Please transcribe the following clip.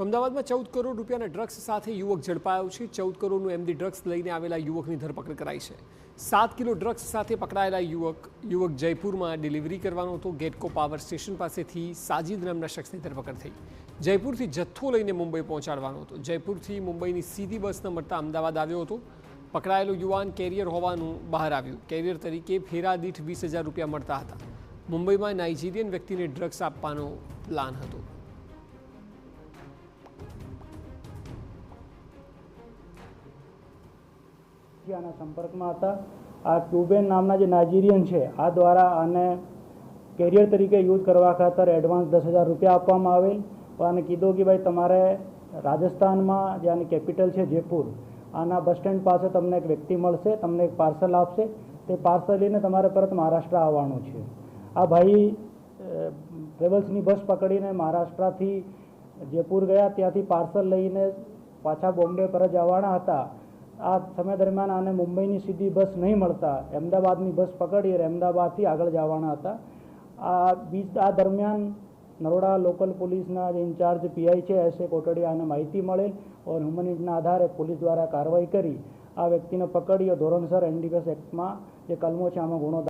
તો અમદાવાદમાં 14 કરોડ રૂપિયાના ડ્રગ્સ સાથે યુવક ઝડપાયો છે। 14 કરોડનું એમડી ડ્રગ્સ લઈને આવેલા યુવકની ધરપકડ કરાઈ છે। 7 કિલો ડ્રગ્સ સાથે પકડાયેલા યુવક જયપુરમાં ડિલિવરી કરવાનો હતો। ગેટકો પાવર સ્ટેશન પાસેથી સાજીદ નામના શખ્સની ધરપકડ થઈ। જયપુરથી જથ્થો લઈને મુંબઈ પહોંચાડવાનો હતો। જયપુરથી મુંબઈની સીધી બસ ન મળતા અમદાવાદ આવ્યો હતો। પકડાયેલો યુવાન કેરિયર હોવાનું બહાર આવ્યું। કેરિયર તરીકે ફેરા દીઠ 20,000 રૂપિયા મળતા હતા। મુંબઈમાં નાઇજીરિયન વ્યક્તિને ડ્રગ્સ આપવાનો પ્લાન હતો। આના સંપર્કમાં હતા। આ ક્યુબેન નામના જે નાઇજીરિયન છે આ દ્વારા આને કેરિયર તરીકે યુઝ કરવા ખાતર એડવાન્સ 10,000 રૂપિયા આપવામાં આવેલ। અને કીધું કે ભાઈ તમારે રાજસ્થાનમાં જે આની કેપિટલ છે જયપુર, આના બસ સ્ટેન્ડ પાસે તમને એક વ્યક્તિ મળશે, તમને એક પાર્સલ આપશે। તે પાર્સલ લઈને તમારે પરત મહારાષ્ટ્ર આવવાનું છે। આ ભાઈ ટ્રેવલ્સની બસ પકડીને મહારાષ્ટ્રથી જયપુર ગયા। ત્યાંથી પાર્સલ લઈને પાછા બોમ્બે પરત જવાના હતા। આ સમય દરમિયાન આને મુંબઈની સીધી બસ નહીં મળતા અમદાવાદની બસ પકડી અને અમદાવાદથી આગળ જવાના હતા। આ દરમિયાન નરોડા લોકલ પુલિસના જે ઇન્ચાર્જ પીઆઈ છે એસ એ કોટડિયા આને માહિતી મળેલ और હ્યુમનિટીના આધારે પોલીસ દ્વારા કાર્યવાહી કરી આ વ્યક્તિને પકડી ધોરણસર એનડીપીએસ એક્ટમાં જે કલમો છે આમાં ગુનો